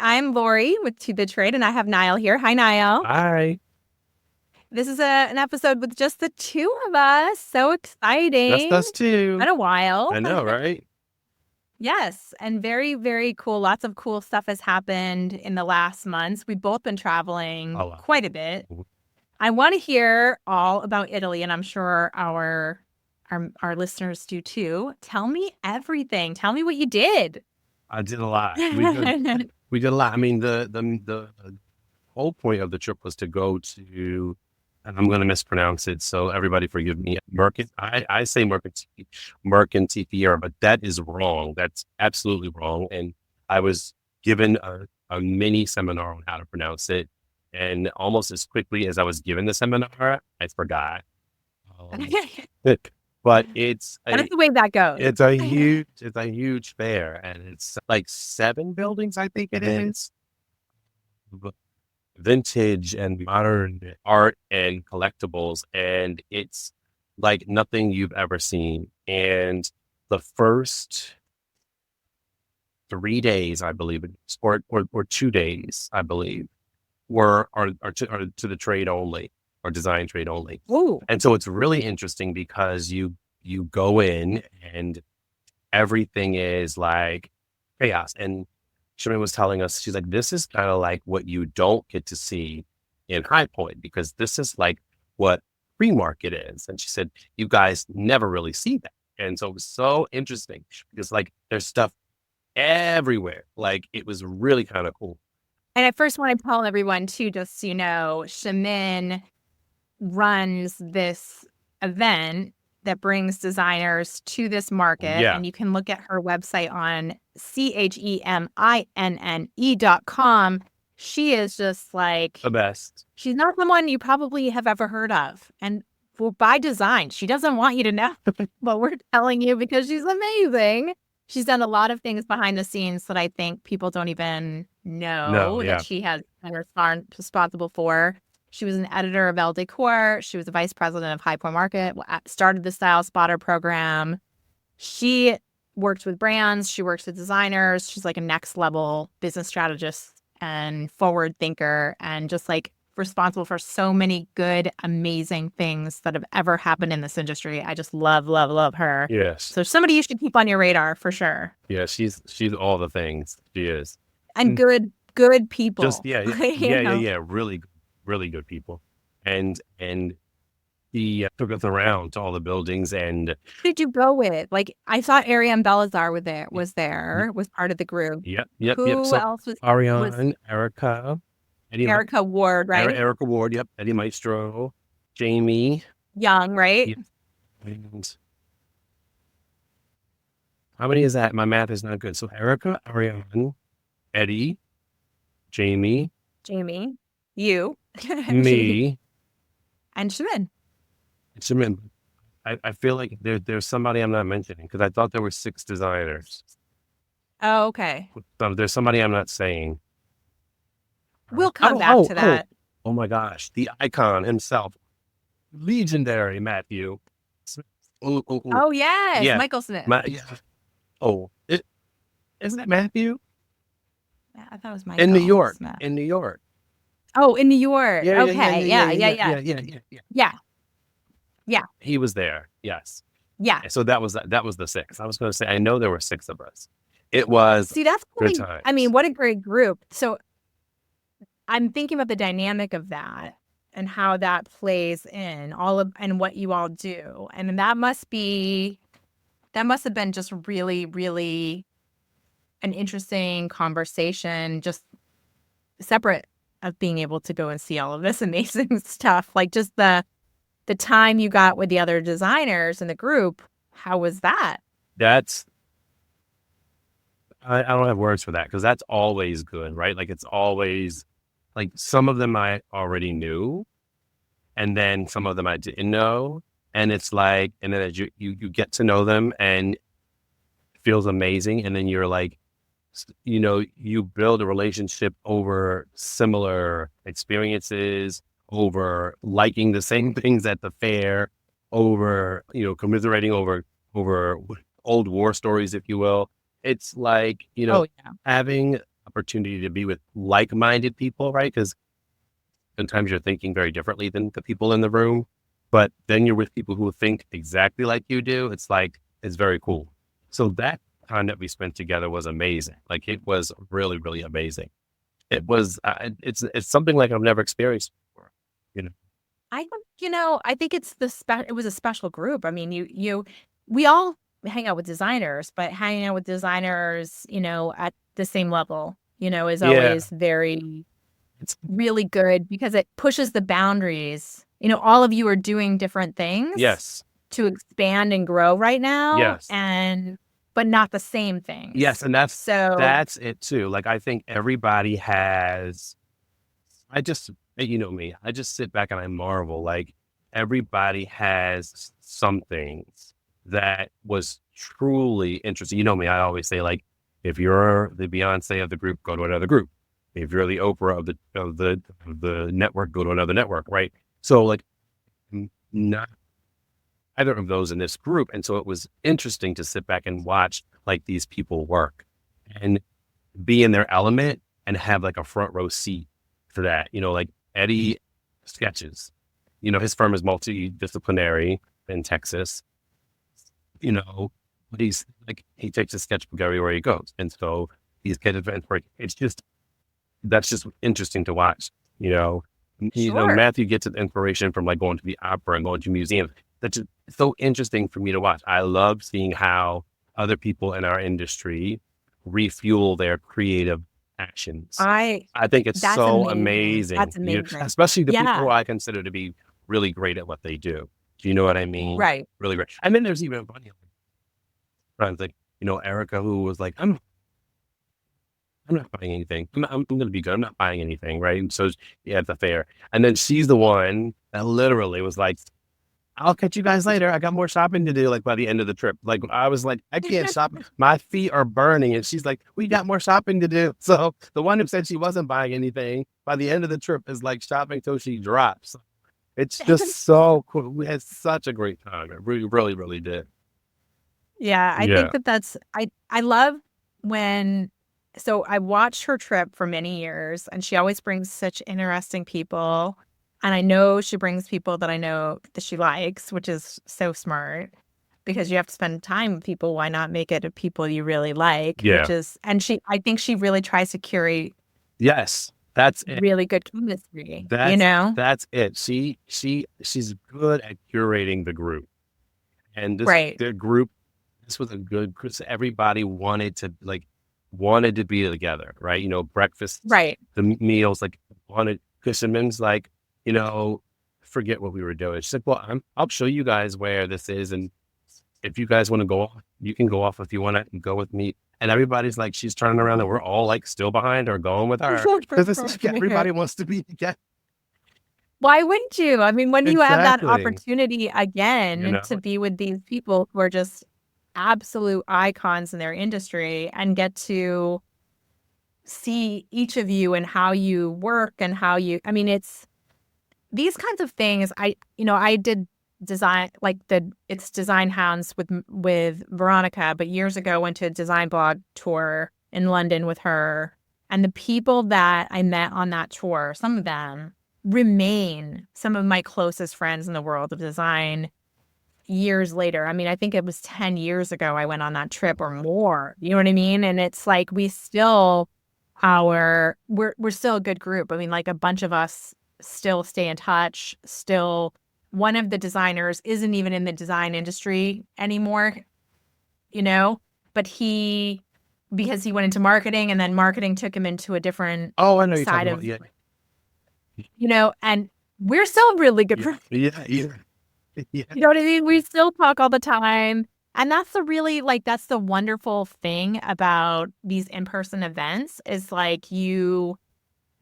I'm Laurie with To the Trade, and I have Nile here. Hi, Nile. Hi. This is an episode with just the two of us. So That's exciting. us too. Been a while. I know, right? Yes, and very, very cool. Lots of cool stuff has happened in the last months. We've both been traveling A lot. quite a bit. I want to hear all about Italy, and I'm sure our listeners do too. Tell me everything. Tell me what you did. I did a lot. We did a lot. I mean, the whole point of the trip was to go to, and I'm going to mispronounce it, so everybody forgive me. I say Mercantifiera, but that is wrong. That's absolutely wrong. And I was given a mini seminar on how to pronounce it, and almost as quickly as I was given the seminar, I forgot. Um, but That's the way that goes. it's a huge fair, and it's like 7 buildings, I think it is. Vintage and modern art and collectibles, and it's like nothing you've ever seen. And the first 3 days, I believe, or 2 days, I believe, are to the trade only or design trade only. Ooh. And so it's really interesting because you go in and everything is like chaos. And Shimei was telling us, she's like, this is kind of like what you don't get to see in High Point, because this is like what free market is. And she said, you guys never really see that. And so it was so interesting because like there's stuff everywhere. Like it was really kind of cool. And I first want to tell everyone too, just so you know, Shamin runs this event that brings designers to this market. Yeah. And you can look at her website on CHEMINNE.com. She is just like The best. She's not someone you probably have ever heard of. And by design, she doesn't want you to know, but we're telling you because she's amazing. She's done a lot of things behind the scenes that I think people don't even know that she has been responsible for. She was an editor of Elle Decor. She was the vice president of High Point Market, started the Style Spotter program. She works with brands. She works with designers. She's like a next level business strategist and forward thinker, and just like responsible for so many good, amazing things that have ever happened in this industry. I just love, love, love her. Yes. So somebody you should keep on your radar for sure. Yeah, she's all the things. She is. And good people. Just yeah. Really, really good people. And he took us around to all the buildings. And who did you go with? Like I thought Ariane Belazar was part of the group. Yep. Who So else was Ariane, Erica, Erica Ward, right? Erica Ward, yep. Eddie Maestro, Jamie. Young, right? Yep. And how many is that? My math is not good. So Erica, Ariane, Eddie, Jamie, you, me, and Shamin. I feel like there's somebody I'm not mentioning because I thought there were 6 designers. Oh, okay. So there's somebody I'm not saying. We'll come back to that. Oh my gosh, the icon himself, legendary Matthew. Oh yes, yeah. Michael Smith. Isn't it Matthew? Yeah, I thought it was Michael. In New York. Smith. In New York. Oh, in New York. Yeah, okay. Yeah. He was there. Yes. Yeah. So that was the 6. I was going to say I know there were 6 of us. It was. See, that's good times. I mean, what a great group. So I'm thinking about the dynamic of that and how that plays in and what you all do. And that must have been just really, really an interesting conversation, just separate of being able to go and see all of this amazing stuff. Like just the time you got with the other designers in the group. How was that? I don't have words for that because that's always good, right? Like it's always like some of them I already knew, and then some of them I didn't know. And it's like, and then as you get to know them and it feels amazing. And then you're like, you build a relationship over similar experiences, over liking the same things at the fair, over, commiserating over old war stories, if you will. It's like, having opportunity to be with like-minded people, right? Because sometimes you're thinking very differently than the people in the room, but then you're with people who think exactly like you do. It's like, it's very cool. So that time that we spent together was amazing. Like it was really, really amazing. It was, it's something like I've never experienced before, you know? I think, I think it was a special group. I mean, we all hang out with designers, but hanging out with designers, at the same level, is Yeah. always very, It's, really good because it pushes the boundaries. All of you are doing different things yes. to expand and grow right now, Yes. but not the same Yes. things. And So that's it too. Like, I think everybody has, I just, you know me, I just sit back and I marvel. Like everybody has some things that was truly interesting. You know me, I always say like, if you're the Beyonce of the group, go to another group. If you're the Oprah of the network, go to another network, right? So like, not either of those in this group, and so it was interesting to sit back and watch like these people work and be in their element and have like a front row seat for that. Like Eddie sketches. His firm is multidisciplinary in Texas. But he's like, he takes his sketchbook everywhere he goes. And so these kids events where that's just interesting to watch. sure. Matthew gets his inspiration from like going to the opera and going to museums. That's just so interesting for me to watch. I love seeing how other people in our industry refuel their creative actions. I I think it's That's so amazing. amazing, That's amazing. especially the people Yeah, who I consider to be really great at what they do. Do you know what I mean? right. Really great. And then there's even funny friends like, Erica, who was like, I'm not buying anything. I'm going to be good. I'm not buying anything. Right. And so, yeah, at the fair. And then she's the one that literally was like, I'll catch you guys later. I got more shopping to do. Like by the end of the trip, like I was like, I can't shop. My feet are burning. And she's like, we got more shopping to do. So the one who said she wasn't buying anything by the end of the trip is like shopping till she drops. It's just so cool. We had such a great time. It really, really, really did. Yeah, I think Yeah. I love when so I watched her trip for many years and she always brings such interesting people. And I know she brings people that I know that she likes, which is so smart because you have to spend time with people. Why not make it to people you really like? Yeah. I think she really tries to curate Yes. That's it. really good chemistry, That's that's it. She's good at curating the group. And Right, this was a good because everybody wanted to be together, right? Breakfast, right. the meals, like wanted Fisherman's like, you know, forget what we were doing. She's like, well, I'll show you guys where this is, and if you guys want to go off, you can go off if you want to go with me. And everybody's like, she's turning around, and we're all like still behind her, going with her because it's like everybody wants to be together. Why wouldn't you? I mean, when you have that Exactly. opportunity You again to know. be with these people who are just absolute icons in their industry and get to see each of you and how you work and I mean, it's these kinds of things. I did design it's Design Hounds with Veronica, but years ago went to a design blog tour in London with her. And the people that I met on that tour, some of them remain some of my closest friends in the world of design years later. I mean, I think it was 10 years ago I went on that trip or more. You know what I mean? And it's like we're still a good group. I mean, like a bunch of us still stay in touch. Still, one of the designers isn't even in the design industry anymore, you know, but because he went into marketing and then marketing took him into a different Oh, I know you're side talking about. of, Yeah. and we're still really good Yeah. friends. Yeah. Yeah. Yeah. You know what I mean? We still talk all the time. And that's the wonderful thing about these in-person events is like you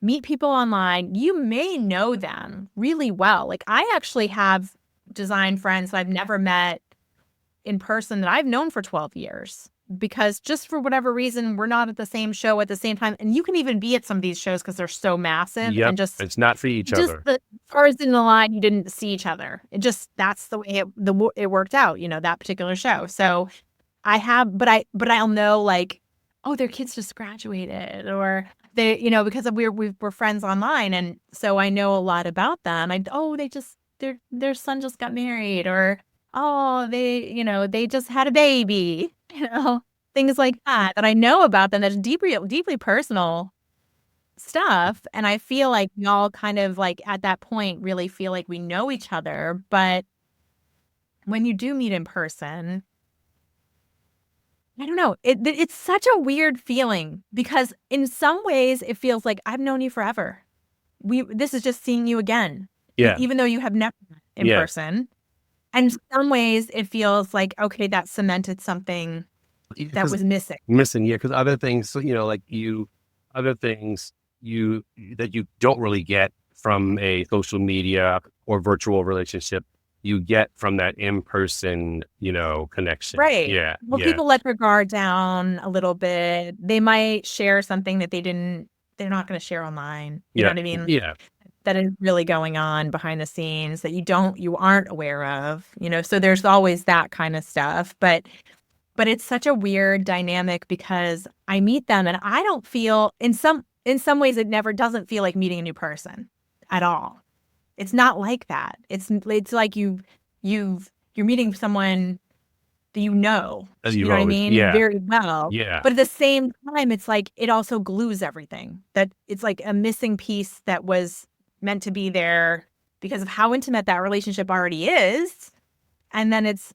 meet people online. You may know them really well. Like I actually have design friends that I've never met in person that I've known for 12 years because just for whatever reason, we're not at the same show at the same time. And you can even be at some of these shows because they're so massive and Yep. It's not for each just other. the cars in the line, you didn't see each other. That's the way it worked out, that particular show. So I'll know like oh, their kids just graduated, or they, because we're friends online, and so I know a lot about them. They just their son just got married, or oh, they just had a baby, things like that I know about them. That's deeply personal stuff, and I feel like we all kind of like at that point really feel like we know each other, but when you do meet in person, I don't know. It's such a weird feeling because in some ways it feels like I've known you forever. This is just seeing you again, Yeah. even though you have never met in Yeah. person. And in some ways it feels like, okay, that cemented something that was missing. Yeah, because other things, other things that you don't really get from a social media or virtual relationship, you get from that in-person, connection. Right. Yeah. Well, Yeah. people let their guard down a little bit. They might share something that they're not going to share online. You know what I mean? Yeah. That is really going on behind the scenes that you aren't aware of, so there's always that kind of stuff. But it's such a weird dynamic because I meet them and I don't feel in some ways it never doesn't feel like meeting a new person at all. It's not like that. It's like you're meeting someone that you know what I mean? Yeah. Very well. Yeah. But at the same time, it's like it also glues everything. That it's like a missing piece that was meant to be there because of how intimate that relationship already is. And then it's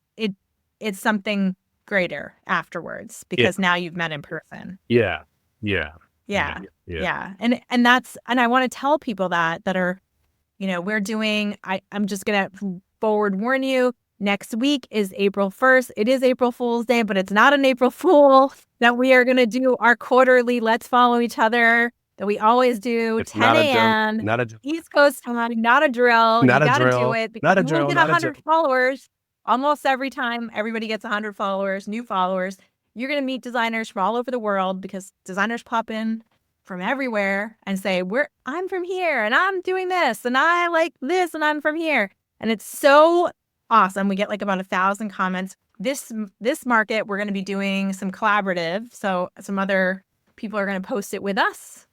something greater afterwards because now you've met in person. Yeah. Yeah. Yeah. Yeah. And I want to tell people that are, I'm just going to forward warn you. Next week is April 1st. It is April Fool's Day, but it's not an April Fool that we are going to do our quarterly Let's Follow Each Other that we always do. It's 10 a.m. Not a East Coast time, not a drill. Not you a got to drill. do it because Not a you drill. will get Not 100 followers almost every time. Everybody gets 100 followers, new followers. You're going to meet designers from all over the world because designers pop in from everywhere and say, I'm from here and I'm doing this and I like this and I'm from here. And it's so awesome. We get like about 1,000 comments. This market, we're going to be doing some collaborative. So some other people are going to post it with us,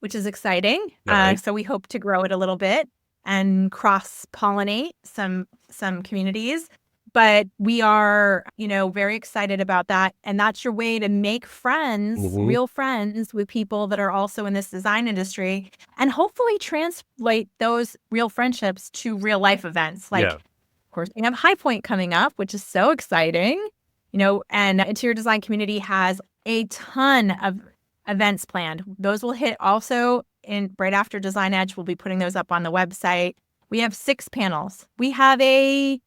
which is exciting. Nice. So we hope to grow it a little bit and cross-pollinate some communities. But we are, very excited about that. And that's your way to make friends, real friends with people that are also in this design industry and hopefully translate those real friendships to real life events. Like, of course, we have High Point coming up, which is so exciting, and Interior Design Community has a ton of events planned. Those will hit also right after Design Edge. We'll be putting those up on the website. We have 6 panels. We have a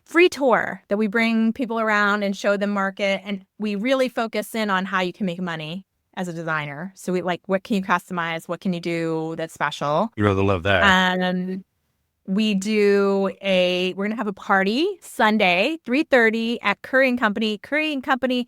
free tour that we bring people around and show them market. And we really focus in on how you can make money as a designer. So we like, what can you customize? What can you do that's special? You really love that. And we're going to have a party Sunday, 3:30 at Curry & Company. Curry & Company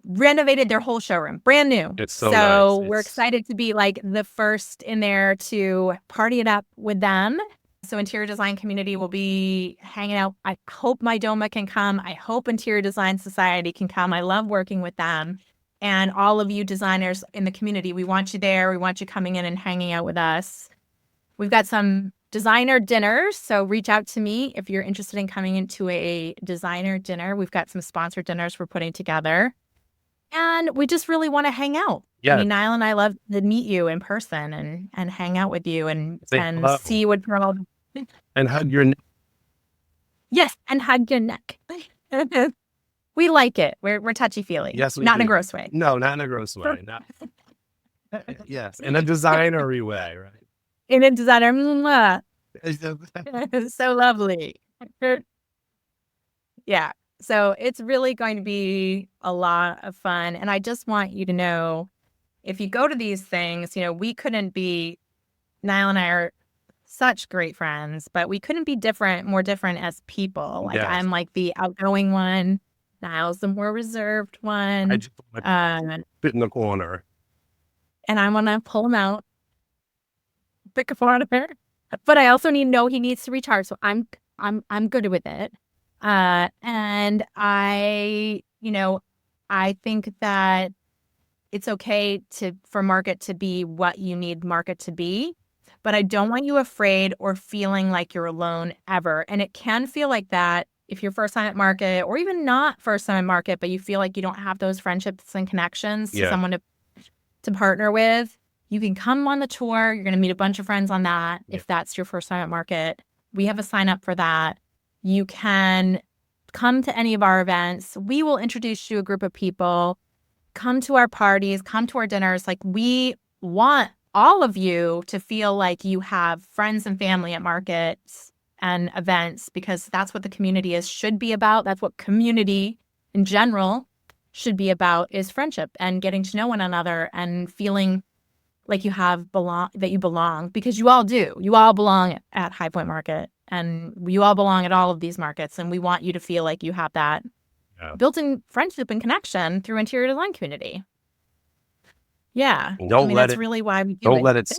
renovated their whole showroom, brand new. It's so nice. We're excited to be like the first in there to party it up with them. So Interior Design Community will be hanging out. I hope my DOMA can come. I hope Interior Design Society can come. I love working with them. And all of you designers in the community, we want you there. We want you coming in and hanging out with us. We've got some designer dinners. So reach out to me if you're interested in coming into a designer dinner. We've got some sponsored dinners we're putting together. And we just really want to hang out. Yeah. I mean, Nile and I love to meet you in person and hang out with you and see what you're all. And hug your neck. Yes, and hug your neck. We like it. We're touchy-feely. Yes, we Not do. in a gross way. No, not in a gross way. Yes, in a designery way, right? In a designer. So lovely. Yeah. So it's really going to be a lot of fun. And I just want you to know, if you go to these things, we couldn't be, Nile and I are such great friends, but we couldn't be more different as people. Like I'm like the outgoing one. Nile's the more reserved one. I just want to fit in the corner. And I want to pull him out, pick a part of her. But I also need to know he needs to recharge. So I'm good with it. And I, I think that it's okay for market to be what you need market to be, but I don't want you afraid or feeling like you're alone ever. And it can feel like that if you're first time at market or even not first time at market, but you feel like you don't have those friendships and connections to Yeah. someone to partner with. You can come on the tour. You're going to meet a bunch of friends on that if that's your first time at market. We have a sign up for that. You can come to any of our events. We will introduce you to a group of people. Come to our parties, come to our dinners. Like, we want all of you to feel like you have friends and family at markets and events, because that's what the community should be about. That's what community in general should be about, is friendship and getting to know one another and feeling like that you belong, because you all do. You all belong at High Point Market, and you all belong at all of these markets. And we want you to feel like you have that built-in friendship and connection through interior design community. Yeah. That's really why we do it. Don't let it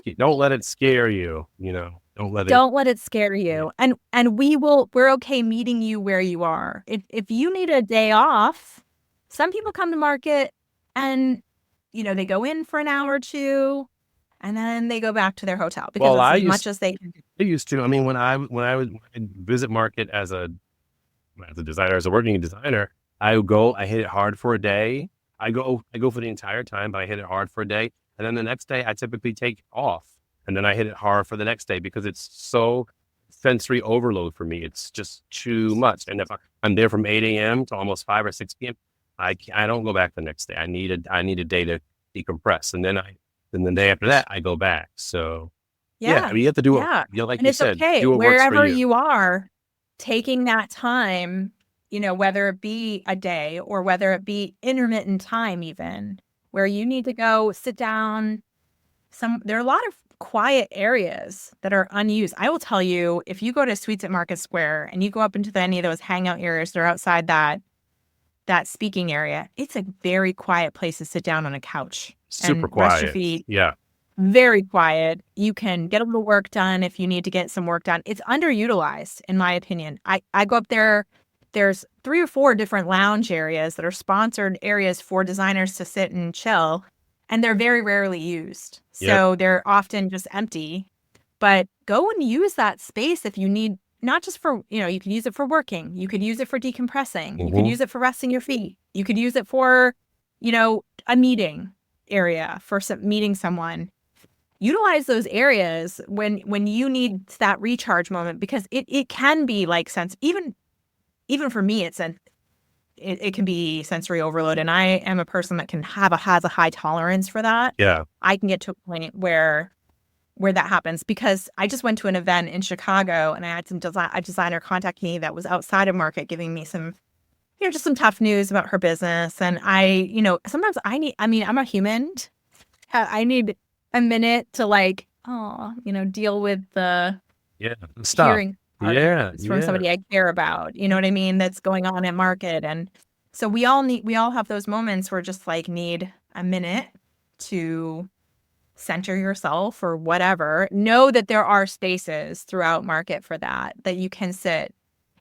scare you, Don't let it scare you. And we're okay meeting you where you are. If you need a day off, some people come to market and, they go in for an hour or two and then they go back to their hotel because as much as they can do. I used to. I mean, when I would visit market as a designer, as a working designer, I hit it hard for a day. I go for the entire time, but I hit it hard for a day. And then the next day I typically take off, and then I hit it hard for the next day because it's so sensory overload for me. It's just too much. And if I'm there from 8 a.m. to almost 5 or 6 p.m., I don't go back the next day. I need a day to decompress. And then the day after that, I go back. So yeah, you have to do it. Like you said, okay. Do what wherever works for you. You are, taking that time, whether it be a day or whether it be intermittent time, even where you need to go sit down. There are a lot of quiet areas that are unused. I will tell you, if you go to Suites at Market Square and you go up into any of those hangout areas that are outside that speaking area, it's a very quiet place to sit down on a couch. Super and quiet. Rest your feet. Yeah. Very quiet. You can get a little work done if you need to get some work done. It's underutilized, in my opinion. I go up there. There's 3 or 4 different lounge areas that are sponsored areas for designers to sit and chill, and they're very rarely used. So they're often just empty. But go and use that space if you need, not just for, you could use it for working. You could use it for decompressing. Mm-hmm. You could use it for resting your feet. You could use it for, a meeting area for meeting someone. Utilize those areas when you need that recharge moment, because it can be like even for me, it can be sensory overload, and I am a person that has a high tolerance for that. Yeah, I can get to a point where that happens, because I just went to an event in Chicago and I had a designer contact me that was outside of market, giving me some, just some tough news about her business. And sometimes I'm a human. I need a minute to deal with the hearing from somebody I care about. You know what I mean? That's going on at market. And so we all have those moments where just need a minute to center yourself or whatever. Know that there are spaces throughout market for that you can sit.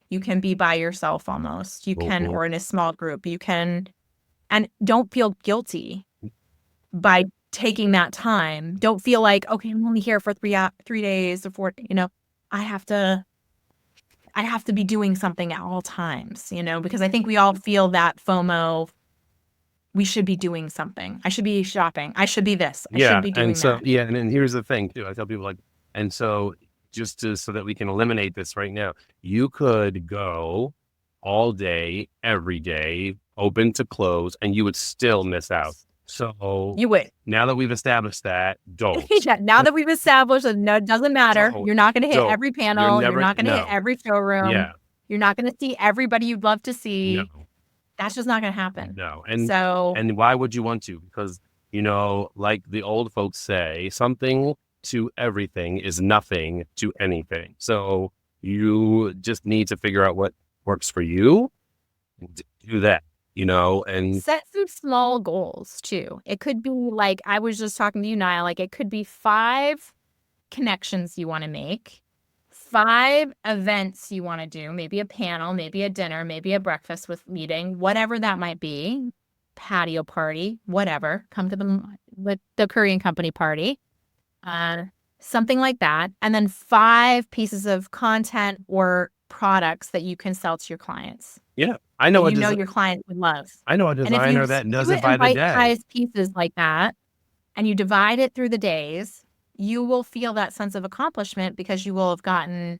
You can be by yourself almost. You can, or in a small group. You can, and don't feel guilty by taking that time. Don't feel like, okay, I'm only here for 3 days or 4, I have to be doing something at all times, because I think we all feel that FOMO. We should be doing something. I should be shopping. I should be this. I should be doing that. Yeah. And then here's the thing too. I tell people so that we can eliminate this right now, you could go all day, every day, open to close, and you would still miss out. So you would. Now that we've established that, don't. Now that we've established that, no, it doesn't matter. You're not going to hit every panel. You're not going to hit every showroom. Yeah. You're not going to see everybody you'd love to see. No. That's just not going to happen. No. And why would you want to? Because, like the old folks say, something to everything is nothing to anything. So you just need to figure out what works for you. Do that. And set some small goals too. It could be like, I was just talking to you, Nile, it could be 5 connections you want to make, 5 events you want to do, maybe a panel, maybe a dinner, maybe a breakfast with meeting, whatever that might be. patio party, whatever, come to the Korean company party, something like that. And then 5 pieces of content or products that you can sell to your clients. Yeah. I know That your client would love. I know a And if you designer that does do it it in by the day. bite-sized pieces like that, and you divide it through the days, you will feel that sense of accomplishment because you will have gotten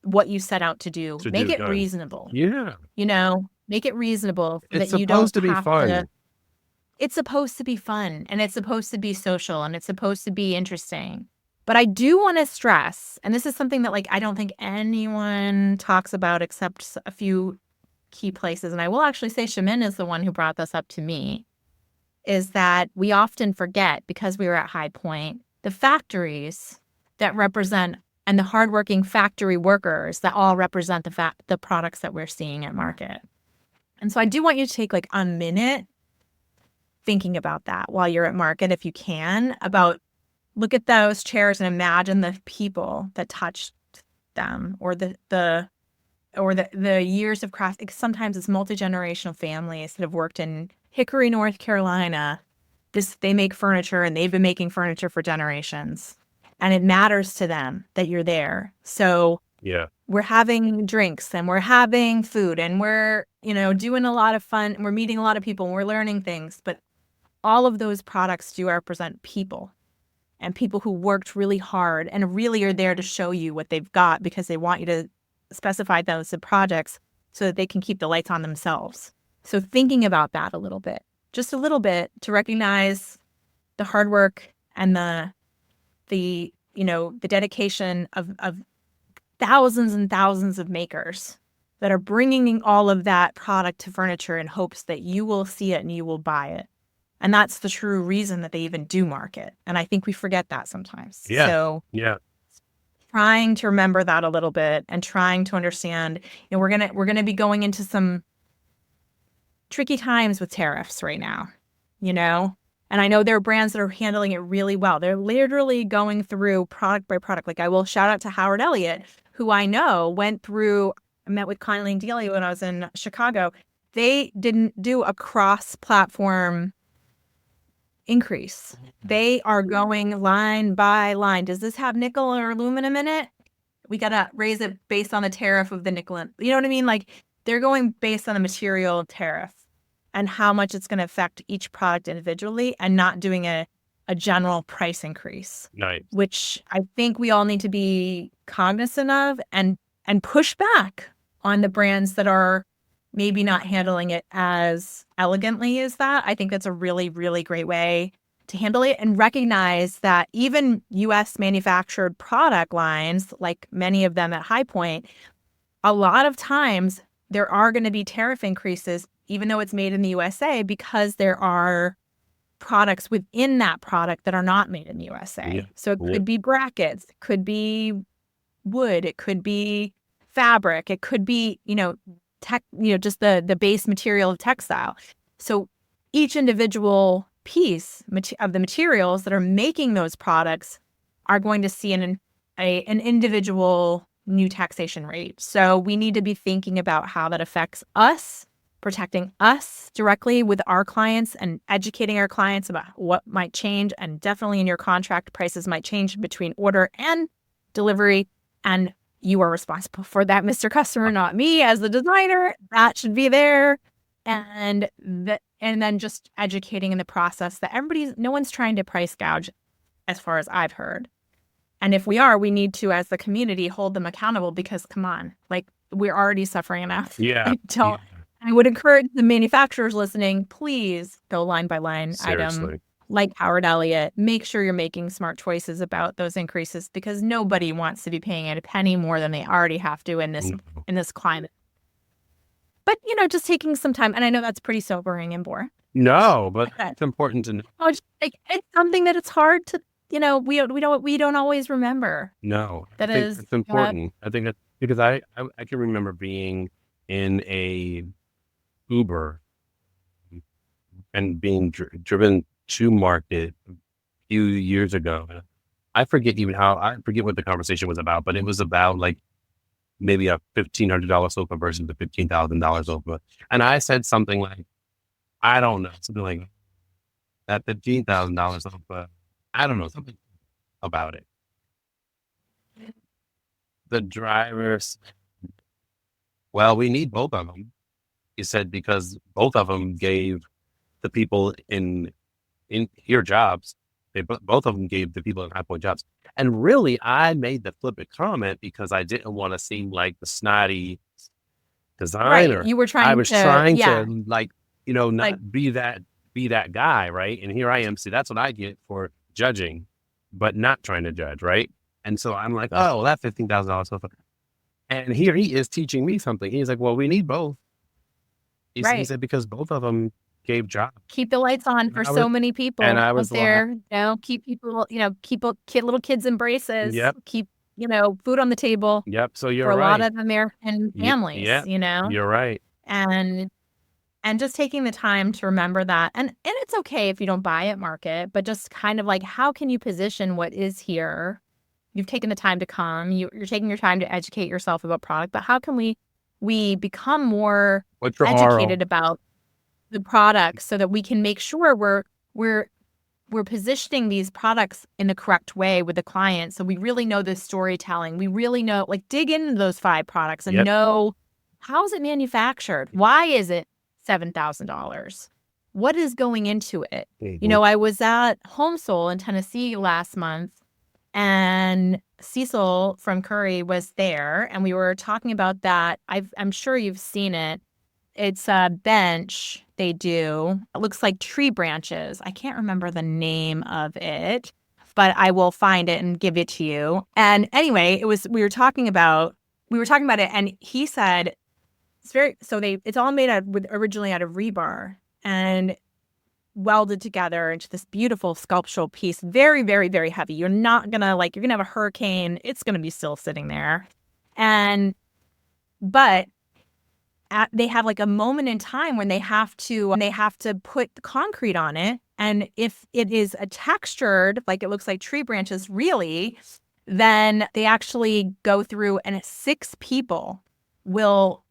what you set out to do. Make it reasonable. Yeah. Make it reasonable It's that you don't supposed to be have fun. to. It's supposed to be fun, and it's supposed to be social, and it's supposed to be interesting. But I do want to stress, and this is something that I don't think anyone talks about except a few key places, and I will actually say Shamin is the one who brought this up to me, is that we often forget, because we were at High Point, the factories that represent and the hardworking factory workers that all represent the products that we're seeing at market. And so I do want you to take a minute thinking about that while you're at market, if you can, look at those chairs and imagine the people that touched them, or the years of craft. Sometimes it's multi-generational families that have worked in Hickory, North Carolina. They make furniture, and they've been making furniture for generations. And it matters to them that you're there. So we're having drinks, and we're having food, and we're, doing a lot of fun, and we're meeting a lot of people, and we're learning things. But all of those products do represent people, and people who worked really hard and really are there to show you what they've got, because they want you to specify those projects so that they can keep the lights on themselves. So thinking about that a little bit, just a little bit, to recognize the hard work and the dedication of thousands and thousands of makers that are bringing all of that product to furniture in hopes that you will see it and you will buy it. And that's the true reason that they even do market. And I think we forget that sometimes. Yeah. So trying to remember that a little bit, and trying to understand, we're gonna be going into some tricky times with tariffs right now, And I know there are brands that are handling it really well. They're literally going through product by product. I will shout out to Howard Elliott, who I know I met with Conley and Delia when I was in Chicago. They didn't do a cross-platform increase. They are going line by line. Does this have nickel or aluminum in it? We got to raise it based on the tariff of the nickel. You know what I mean? They're going based on the material tariff and how much it's going to affect each product individually, and not doing a general price increase. Nice. Which I think we all need to be cognizant of, and push back on the brands that are maybe not handling it as elegantly as that. I think that's a really, really great way to handle it, and recognize that even U.S. manufactured product lines, like many of them at High Point, a lot of times there are going to be tariff increases, even though it's made in the USA, because there are products within that product that are not made in the USA. Yeah. So it could be brackets, it could be wood, it could be fabric, it could be, just the base material of textile. So each individual piece of the materials that are making those products are going to see an individual new taxation rate. So we need to be thinking about how that affects us, protecting us directly with our clients, and educating our clients about what might change. And definitely in your contract, prices might change between order and delivery. And you are responsible for that, Mr. Customer, not me as the designer. That should be there. And then just educating in the process that no one's trying to price gouge, as far as I've heard. And if we are, we need to, as the community, hold them accountable, because come on, we're already suffering enough. Yeah. I would encourage the manufacturers listening, please go line by line item, like Howard Elliott. Make sure you're making smart choices about those increases, because nobody wants to be paying a penny more than they already have to in this climate. But, just taking some time, and I know that's pretty sobering and boring. No, but it's important to know. It's something that it's hard to, we don't always remember. No, it's important. I think that, because I can remember being in a Uber and being driven to market a few years ago. I forget what the conversation was about, but it was about maybe a $1,500 sofa versus the $15,000 sofa. And I said something like, I don't know, something like that $15,000 off, but I don't know, something about it. The drivers, well, we need both of them. He said because both of them gave the people in here jobs. Both of them gave the people in High Point jobs. And really, I made the flippant comment because I didn't want to seem like the snotty Right. designer. You were I trying was to, trying yeah, to like, you know, like, not be that guy, right? And here I am. See, that's what I get for judging, but not trying to judge, right? And so I'm like, oh, well, that $15,000 stuff. And here he is teaching me something. He's like, well, we need both. He right. said because both of them gave jobs. Keep the lights on And for so many people I out was like, there, keep people, little kids in braces, yep, keep, food on the table yep. So for you're a lot right. of American families, Yep, you're right. and just taking the time to remember that. And it's okay if you don't buy at market, but just kind of like, how can you position what is here? You've taken the time to come, you're taking your time to educate yourself about product, but how can we become more What's your educated RO? about the products so that we can make sure we're positioning these products in the correct way with the client. So we really know the storytelling. We really know, like, dig into those 5 products and Yep. know, how is it manufactured? Why is it $7,000? What is going into it? Mhm. I was at Home Soul in Tennessee last month, and Cecil from Curry was there, and we were talking about that. I'm sure you've seen it. It's a bench they do. It looks like tree branches. I can't remember the name of it, but I will find it and give it to you. And anyway, we were talking about it, and he said it's all made originally out of rebar and welded together into this beautiful sculptural piece. Very, very, very heavy. You're gonna have a hurricane. It's gonna be still sitting there. And but they have like a moment in time when they have to put the concrete on it, and if it is a textured, like it looks like tree branches, really, then they actually go through, and 6 people will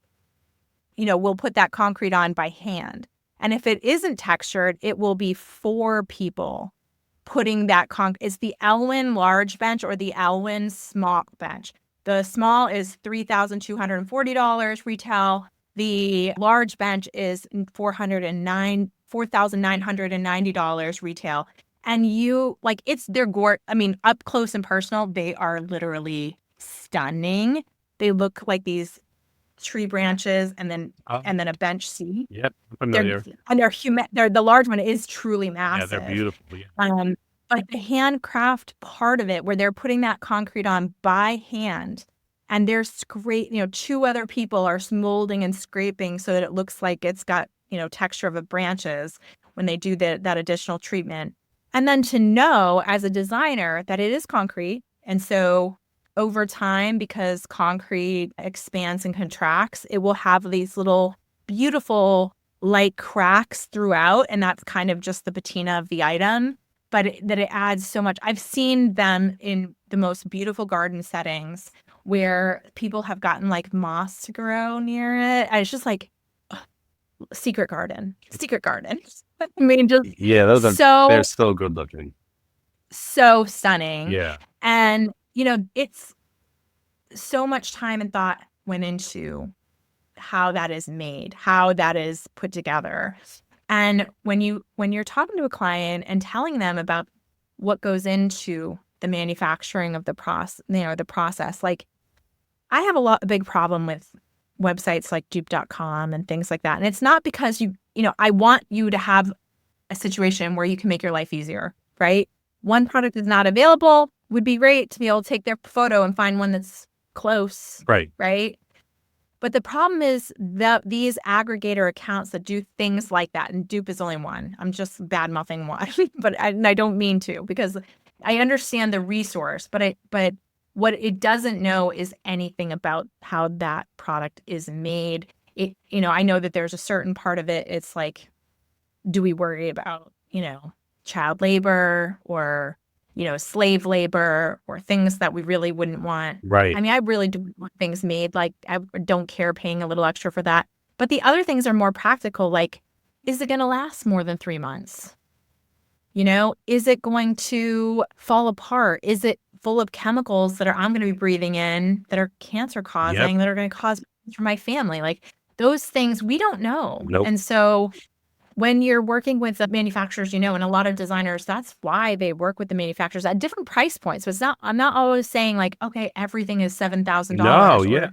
put that concrete on by hand. And if it isn't textured, it will be 4 people putting that It's the Elwyn large bench or the Elwyn small bench. The small is $3,240 retail. The large bench is $4,990 retail. And up close and personal, they are literally stunning. They look like these tree branches and then Oh, a bench seat. yep. I'm familiar. The large one is truly Yeah, they're massive. beautiful. Yeah. But the handcraft part of it, where they're putting that concrete on by hand, and they're 2 other people are molding and scraping so that it looks like it's got, texture of the branches when they do that additional treatment. And then to know as a designer that it is concrete. And so over time, because concrete expands and contracts, it will have these little beautiful light cracks throughout. And that's kind of just the patina of the item. But it adds so much. I've seen them in the most beautiful garden settings where people have gotten like moss to grow near it. And it's just like secret garden. I mean, just Yeah, they're so good looking. so stunning. Yeah. And, it's so much time and thought went into how that is made, how that is put together. And when you're talking to a client and telling them about what goes into the manufacturing of the process, like, I have a big problem with websites like dupe.com and things like that. And it's not because I want you to have a situation where you can make your life easier, right? One product is not available, would be great to be able to take their photo and find one that's close, Right. right? But the problem is that these aggregator accounts that do things like that, and Dupe is only one. I'm just bad-mouthing one, but I don't mean to, because I understand the resource, but what it doesn't know is anything about how that product is made. I know that there's a certain part of it. It's like, do we worry about, child labor or, slave labor or things that we really wouldn't want? Right. I mean, I really do want things made. Like, I don't care paying a little extra for that. But the other things are more practical. Like, is it going to last more than 3 months? You know, is it going to fall apart? Is it full of chemicals that I'm going to be breathing in that are cancer Yep. causing, that are going to cause for my family? Like those things we don't know. Nope. And so when you're working with the manufacturers, you know, and a lot of designers, that's why they work with the manufacturers at different price points. So I'm not always saying like, okay, everything is No. $7,000 Yeah. or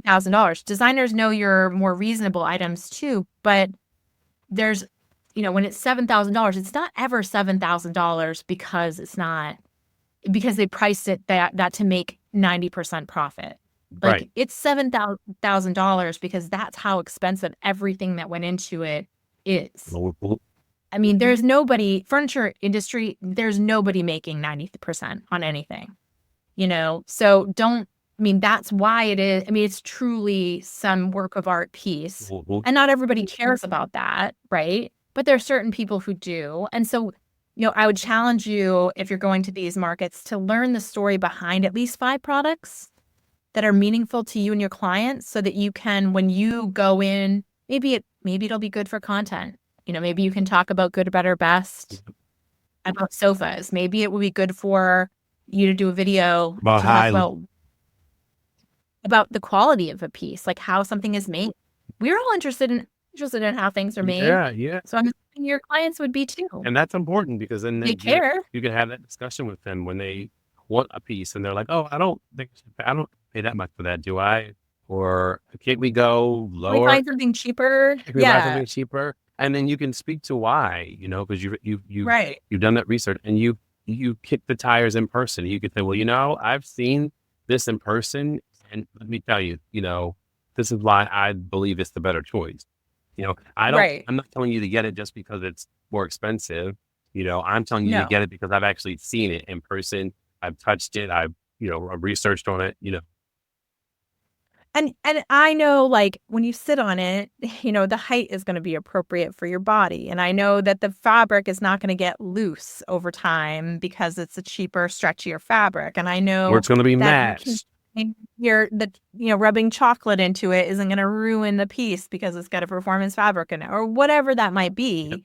$1,000. Designers know your more reasonable items too, but there's, you know, when it's $7,000, it's not ever $7,000 because it's not because they priced it that to make 90% profit. Right. Like it's $7,000 because that's how expensive everything that went into it is. I mean, there's nobody, furniture industry, there's nobody making 90% on anything, you know? So I mean, that's why it is. I mean, it's truly some work of art piece. And not everybody cares about that, right? But there are certain people who do. And so, you know, I would challenge you, if you're going to these markets, to learn the story behind at least 5 products that are meaningful to you and your clients so that you can, when you go in, maybe it'll be good for content. You know, maybe you can talk about good, better, best about sofas. Maybe it will be good for you to do a video About to talk high. about the quality of a piece, like how something is made. We're all interested in how things are made. Yeah. Yeah. So I'm assuming your clients would be too. And that's important because then They care. you can have that discussion with them when they want a piece and they're like, "Oh, I don't pay that much for that, do I? Or can't we go Can we lower? find something cheaper? Can we buy Yeah. something cheaper?" And then you can speak to why, you know, because Right. you've done that research and you kick the tires in person. You could say, "Well, you know, I've seen this in person, and let me tell you, you know, this is why I believe it's the better choice." You know, Right. I'm not telling you to get it just because it's more expensive. You know, I'm telling you to No. get it because I've actually seen it in person. I've touched it. I've researched on it, you know. And I know, like, when you sit on it, you know, the height is going to be appropriate for your body. And I know that the fabric is not going to get loose over time because it's a cheaper, stretchier fabric. And I Or know it's going to be that you can matched. rubbing chocolate into it isn't going to ruin the piece because it's got a performance fabric in it or whatever that might be. Yep.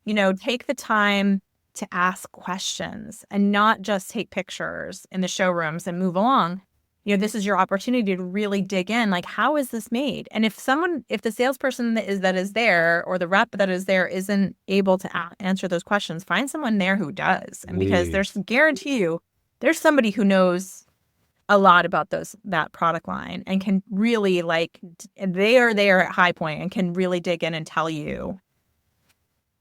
You know, take the time to ask questions and not just take pictures in the showrooms and move along. You know, this is your opportunity to really dig in. Like, how is this made? And if the salesperson that is there or the rep that is there isn't able to answer those questions, find someone there who does. And because guarantee you, there's somebody who knows a lot about that product line and can really they are there at High Point and can really dig in and tell you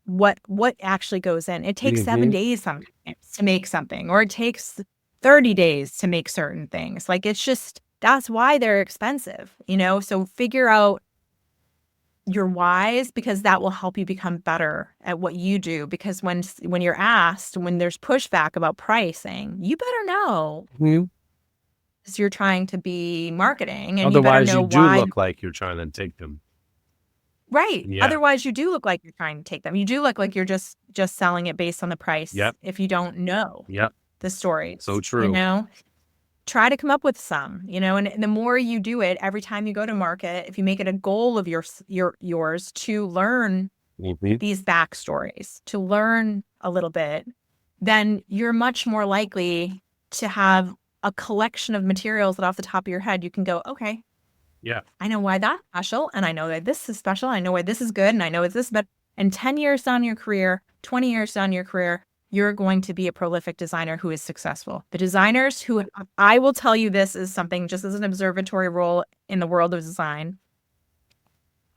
what actually goes in. It takes 7 days sometimes to make something, or it takes 30 days to make certain things. Like, it's just, that's why they're expensive, you know? So figure out your whys, because that will help you become better at what you do. Because when you're asked, when there's pushback about pricing, you better know. Because you're trying to be marketing, and Otherwise, you better know you do why. look like you're trying to take them. Right. Yeah. Otherwise, you do look like you're trying to take them. You do look like you're just selling it based on the price. Yep. If you don't know the stories. So true. You know, try to come up with some, you know, and the more you do it, every time you go to market, if you make it a goal of yours to learn these backstories, to learn a little bit, then you're much more likely to have a collection of materials that off the top of your head, you can go, okay, yeah, I know why that's special, and I know that this is special. I know why this is good, and I know it's this, but and 10 years down your career, 20 years down your career, you're going to be a prolific designer who is successful. The designers who, I will tell you, this is something just as an observatory role in the world of design.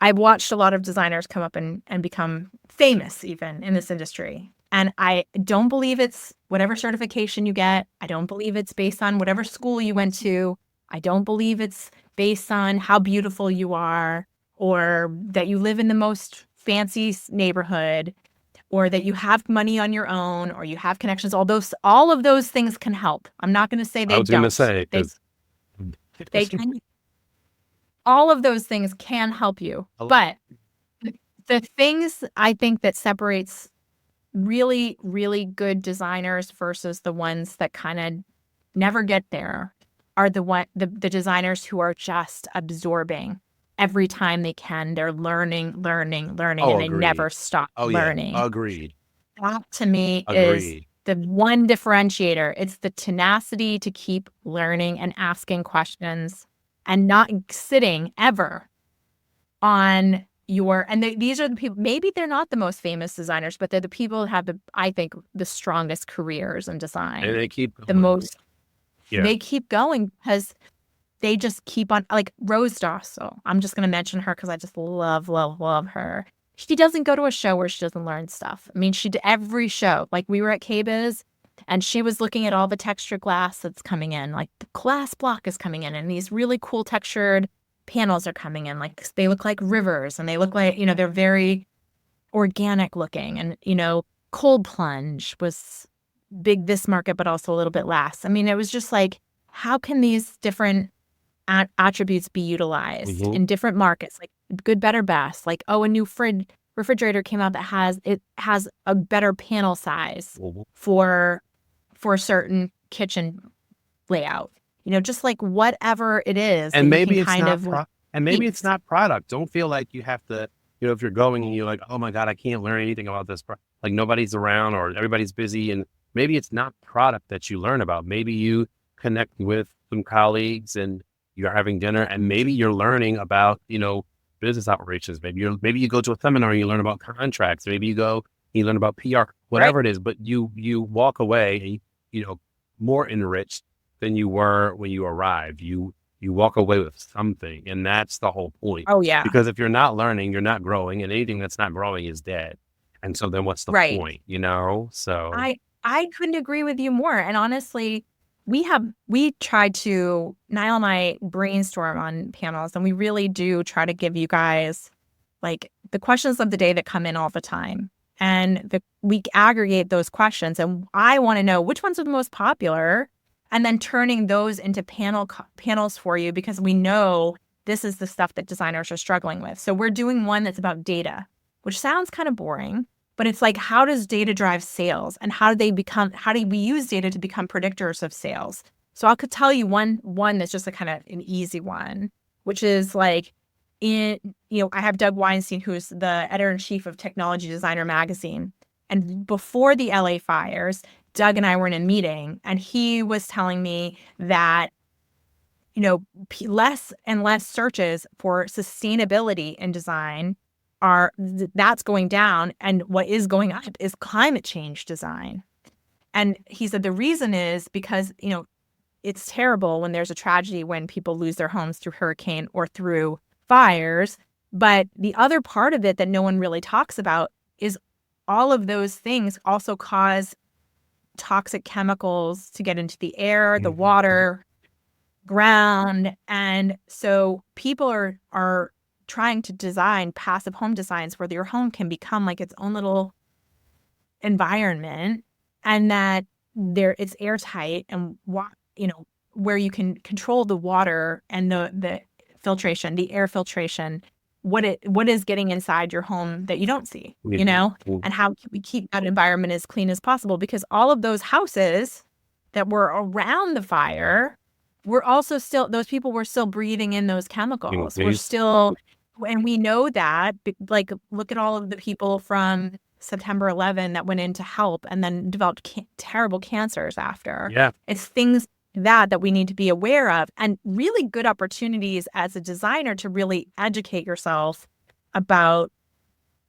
I've watched a lot of designers come up and become famous even in this industry. And I don't believe it's whatever certification you get. I don't believe it's based on whatever school you went to. I don't believe it's based on how beautiful you are, or that you live in the most fancy neighborhood, or that you have money on your own, or you have connections. All of those things can help. I'm not going to say they don't. I was going to say, they can. All of those things can help you. But the things I think that separates really, really good designers versus the ones that kind of never get there are the designers who are just absorbing every time they can, they're learning, Oh, and they never agreed. stop Oh, yeah. learning. Agreed. That to me is Agreed. the one differentiator. It's the tenacity to keep learning and asking questions and not sitting ever on these are the people, maybe they're not the most famous designers, but they're the people that have I think, the strongest careers in And design. they keep The going. most, Yeah. they keep going because they just keep on, like Rose Dossel. I'm just going to mention her because I just love, love, love her. She doesn't go to a show where she doesn't learn stuff. I mean, she did every show. Like we were at KBIS and she was looking at all the textured glass that's coming in. Like the glass block is coming in and these really cool textured panels are coming in. Like they look like rivers and they look like, they're very organic looking. And, cold plunge was big this market, but also a little bit less. I mean, it was just like, how can these different attributes be utilized Mhm. in different markets, like good, better, best? Like, oh, a new refrigerator came out that has a better panel size Mhm. for a certain kitchen layout. Just like whatever it is that And you can maybe it's kind not of pro and maybe it's use. not product. Don't feel like you have to, if you're going and you're like, "Oh my God, I can't learn anything about this," like nobody's around or everybody's busy, and maybe it's not product that you learn about. Maybe you connect with some colleagues and you're having dinner and maybe you're learning about, business operations. Maybe you go to a seminar and you learn about contracts. Maybe you learn about PR, Right. whatever it is, but you walk away, and more enriched than you were when you arrived. You walk away with something, and that's the whole point. Oh, yeah. Because if you're not learning, you're not growing, and anything that's not growing is dead. And so then what's the Right. point, So I couldn't agree with you more. And honestly, we tried to, Nile and I brainstorm on panels, and we really do try to give you guys like the questions of the day that come in all the time. And we aggregate those questions, and I want to know which ones are the most popular, and then turning those into panels for you because we know this is the stuff that designers are struggling with. So we're doing one that's about data, which sounds kind of boring, but it's like, how does data drive sales, and how do we use data to become predictors of sales? So I could tell you one that's just a kind of an easy one, which is like I have Doug Weinstein, who's the editor-in-chief of Technology Designer magazine. And before the LA fires, Doug and I were in a meeting, and he was telling me that, less and less searches for sustainability in design that's going down. And what is going up is climate change design. And he said the reason is because, it's terrible when there's a tragedy when people lose their homes through hurricane or through fires. But the other part of it that no one really talks about is all of those things also cause toxic chemicals to get into the air, the water, ground. And so people are trying to design passive home designs where your home can become like its own little environment, and that it's airtight and where you can control the water and the filtration, the air filtration, what is getting inside your home that you don't see, and how can we keep that environment as clean as possible? Because all of those houses that were around the fire were also still, those people were still breathing in those chemicals. We're still, and we know that, like, look at all of the people from September 11 that went in to help and then developed terrible cancers after. Yeah. It's things that we need to be aware of, and really good opportunities as a designer to really educate yourself about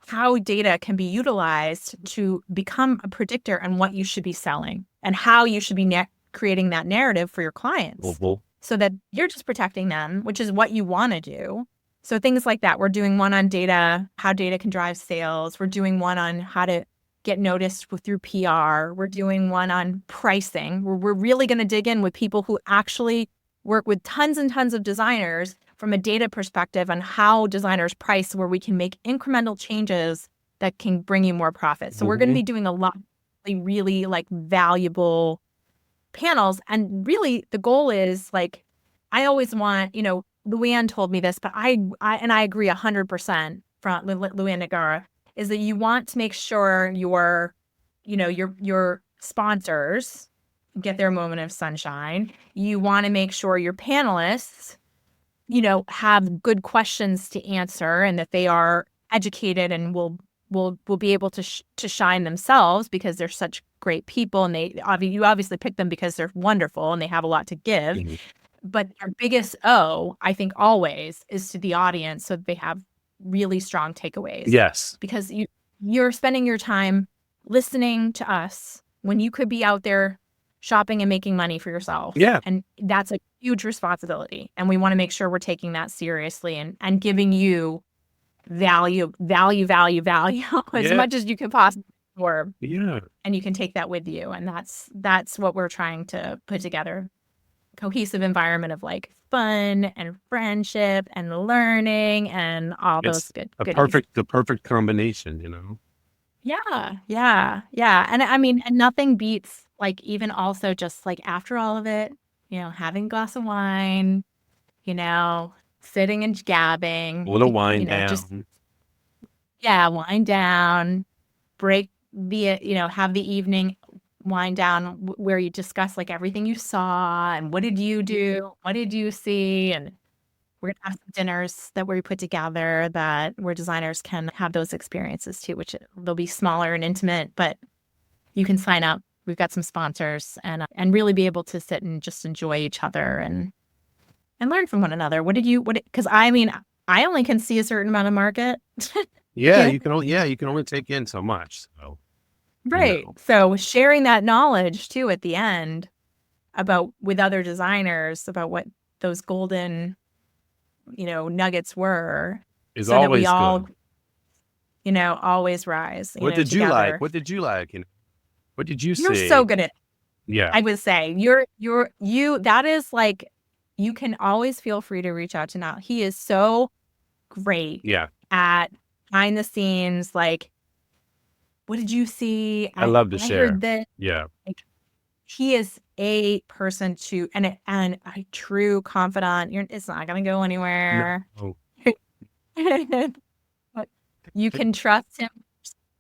how data can be utilized to become a predictor and what you should be selling and how you should be creating that narrative for your clients so that you're just protecting them, which is what you want to do. So things like that. We're doing one on data, how data can drive sales. We're doing one on how to get noticed through PR. We're doing one on pricing. We're really going to dig in with people who actually work with tons and tons of designers from a data perspective on how designers price, where we can make incremental changes that can bring you more profit. So we're going to be doing a lot of really like valuable panels. And really the goal is, like, I always want, Luann told me this, but I agree 100% from Luann Nagara, is that you want to make sure your sponsors get their moment of sunshine. You want to make sure your panelists have good questions to answer, and that they are educated and will be able to shine themselves because they're such great people, and you obviously pick them because they're wonderful and they have a lot to give. Mhm. But our biggest I think always is to the audience, so that they have really strong takeaways. Yes. Because you're spending your time listening to us when you could be out there shopping and making money for yourself. Yeah. And that's a huge responsibility. And we want to make sure we're taking that seriously and giving you value as much as you can possibly absorb. Yeah. And you can take that with you. And that's what we're trying to put together. Cohesive environment of like fun and friendship and learning and all those good goodies. The perfect combination, Yeah. And I mean, and nothing beats like even also just like after all of it, having a glass of wine, sitting and gabbing, A little wine just down. wind down, break have the evening wind down where you discuss like everything you saw and what did you do, what did you see, and we're gonna have some dinners that we put together where designers can have those experiences too, which they'll be smaller and intimate, but you can sign up. We've got some sponsors and really be able to sit and just enjoy each other and learn from one another. Because I mean, I only can see a certain amount of market. Yeah, you can only take in so much. So right. So sharing that knowledge too at the end with other designers about what those golden nuggets were, is so that we always all good. Always rise. What did you together. like? What did you like? What did you see? You're so good at it. Yeah. I would say that is like, you can always feel free to reach out to Nile. He is so great at behind the scenes. Like, what did you see? I love to share. Heard that. Yeah. Like, he is a person and a true confidant. It's not going to go anywhere. No. You can trust him.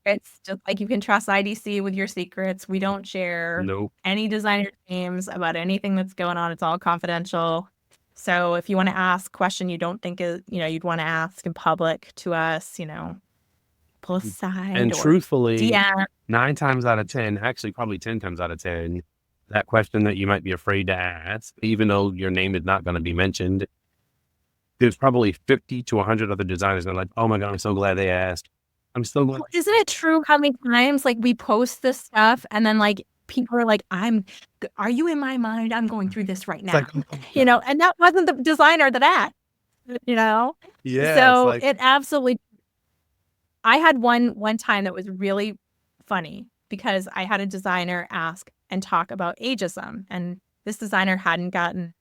It's just like you can trust IDC with your secrets. We don't share any designer names about anything that's going on. It's all confidential. So if you want to ask a question you don't think you'd want to ask in public to us, pull aside. And truthfully, DM. 9 times out of 10, actually probably 10 times out of 10, that question that you might be afraid to ask, even though your name is not going to be mentioned, there's probably 50 to 100 other designers that are like, oh my God, I'm so glad they asked. I'm so glad. Isn't it true how many times like we post this stuff and then like people are like, are you in my mind? I'm going through this right now. Like, and that wasn't the designer that asked, Yeah. So it absolutely, I had one time that was really funny because I had a designer ask and talk about ageism, and this designer hadn't gotten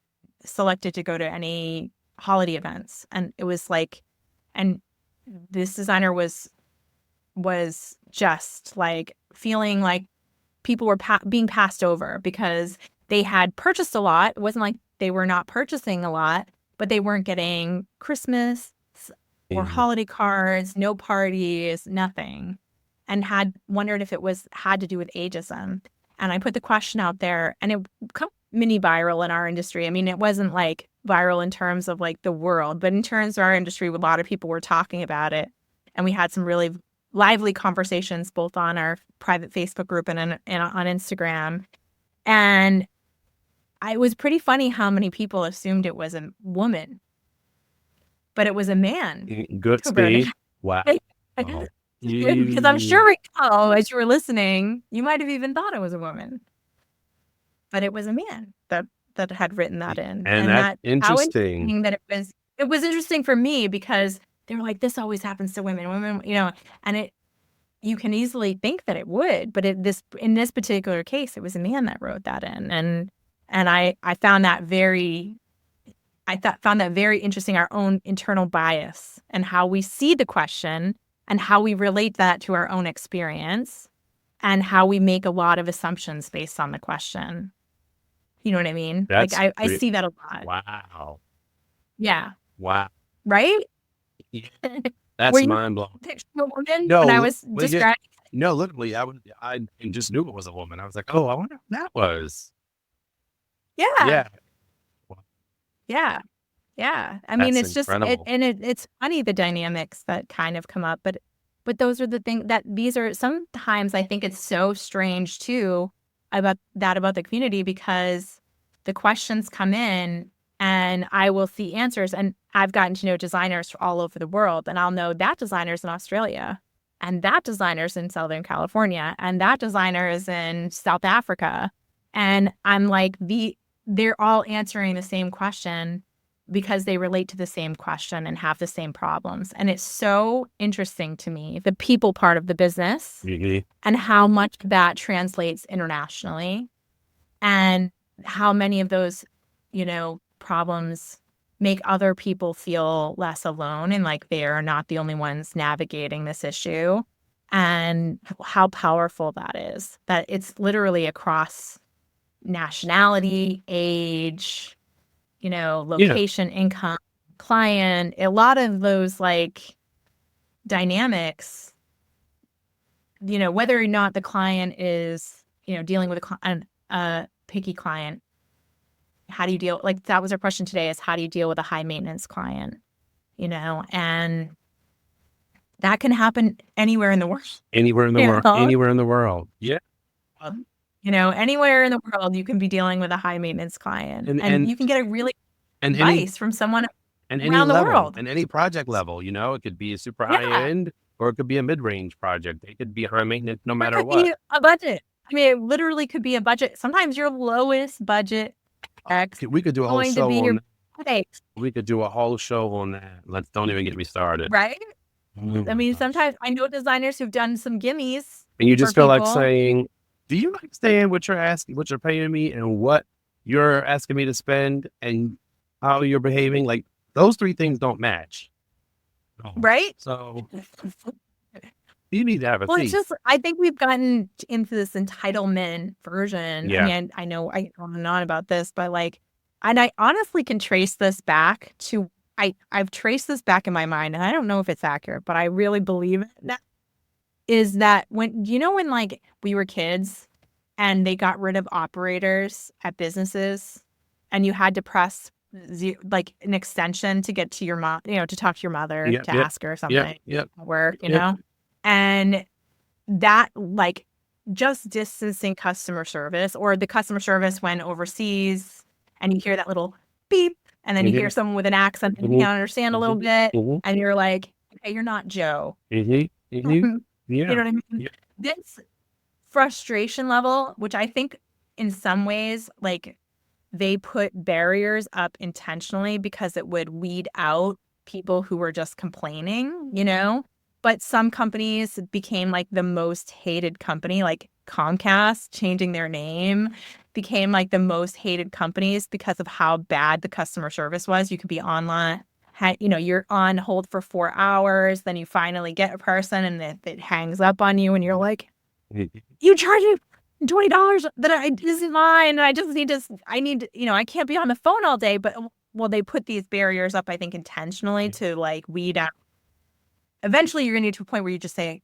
selected to go to any holiday events. And it was like, and this designer was just like feeling like people were being passed over because they had purchased a lot. It wasn't like they were not purchasing a lot, but they weren't getting Christmas or holiday cards, no parties, nothing, and had wondered if it had to do with ageism. And I put the question out there, and it got mini viral in our industry. I mean, it wasn't like viral in terms of like the world, but in terms of our industry, a lot of people were talking about it. And we had some really lively conversations both on our private Facebook group and on Instagram. And it was pretty funny how many people assumed it was a woman, but it was a man. Good speed. Wow. Because I'm sure as you were listening, you might have even thought it was a woman, but it was a man that had written that in. And that's interesting. That it was interesting for me because they were like, this always happens to women, and you can easily think that it would, but in this particular case, it was a man that wrote that in. And I found that found that very interesting, our own internal bias and how we see the question and how we relate that to our own experience and how we make a lot of assumptions based on the question. You know what I mean? That's I see that a lot. Wow. Yeah. Wow. Right? That's mind blowing. No, when I was describing. No, literally, I just knew it was a woman. I was like, oh, I wonder who that was. Yeah. Yeah. Yeah. Yeah. I mean, That's it's just it, incredible. and it's funny the dynamics that kind of come up, but those are the things that these are sometimes I think it's so strange too about the community because the questions come in and I will see answers and I've gotten to know designers all over the world and I'll know that designer's in Australia and that designer's in Southern California and that designer is in South Africa. And I'm like, they're all answering the same question because they relate to the same question and have the same problems. And it's so interesting to me, the people part of the business Mhm. and how much that translates internationally and how many of those, problems make other people feel less alone and like they are not the only ones navigating this issue and how powerful that is, that it's literally across nationality, age, Yeah, location, income, client, a lot of those like dynamics, whether or not the client is, dealing with a picky client, how do you deal, like that was our question today is how do you deal with a high maintenance client, and that can happen anywhere in the world, anywhere in the you world, know, anywhere in the world. Yeah, anywhere in the world you can be dealing with a high maintenance client and and and you can get a really and any advice from someone and any around the level world. and any project level. It could be a super high Yeah. end or it could be a mid range project. It could be high maintenance no Or it matter could what. be a budget. I mean, it literally could be a budget. Sometimes your lowest budget X We could do a whole going to show be your on. headache, We could do a whole show on that. Let's don't even get me started. right? Oh I my mean, gosh. sometimes I know designers who've done some gimmies And you for just feel like people. saying, do you understand what you're asking, what you're paying me and what you're asking me to spend and how you're behaving? Like those three things don't match. Oh. Right? So you need to have a Well, it's thief. just, I think we've gotten into this entitlement version. I Yeah. mean, I know I go on and on about this, but like, and I honestly can trace this back to, I've traced this back in my mind, and I don't know if it's accurate, but I really believe it now, is that when like we were kids and they got rid of operators at businesses and you had to press like an extension to get to your mom, to talk to your mother, Yep. to Yep. ask her Yep. something Yep. at work, Yep. and that like just distancing customer service or the customer service when overseas and you hear that little beep and then you hear Mm-hmm. someone with an accent and you Mm-hmm. can't understand a little Mm-hmm. bit Mm-hmm. and you're like, okay, you're not Joe. Mm-hmm. Mm-hmm. You Yeah. know what I mean? Yeah. This frustration level, which I think in some ways, like they put barriers up intentionally because it would weed out people who were just complaining. But some companies became like the most hated company, like Comcast changing their name became like the most hated companies because of how bad the customer service was. You could be online, you're on hold for 4 hours, then you finally get a person and it hangs up on you and you're like, you charge me $20 that I isn't mine. And I just need to, I can't be on the phone all day. But well, they put these barriers up, I think, intentionally to like weed out. Eventually, you're going to get to a point where you just say,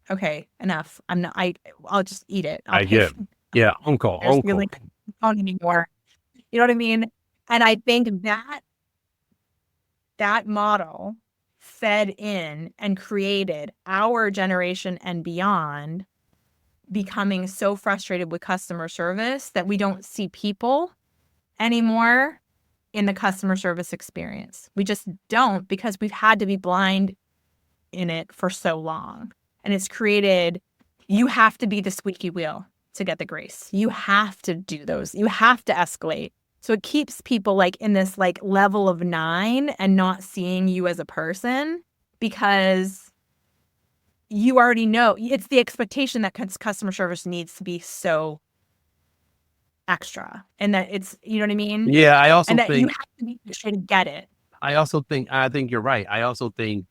okay, enough. I'll just eat it. I'll I pay get. for Yeah. Uncle. it because Uncle. like, I don't anymore. You know what I mean? And I think that model fed in and created our generation and beyond becoming so frustrated with customer service that we don't see people anymore in the customer service experience. We just don't because we've had to be blind in it for so long. And it's created, you have to be the squeaky wheel to get the grace. You have to do those. You have to escalate. So it keeps people like in this like level of 9 and not seeing you as a person because you already know it's the expectation that customer service needs to be so extra and that it's, you know what I mean? Yeah. I also And that you think. have to be sure to get it. I think you're right. I also think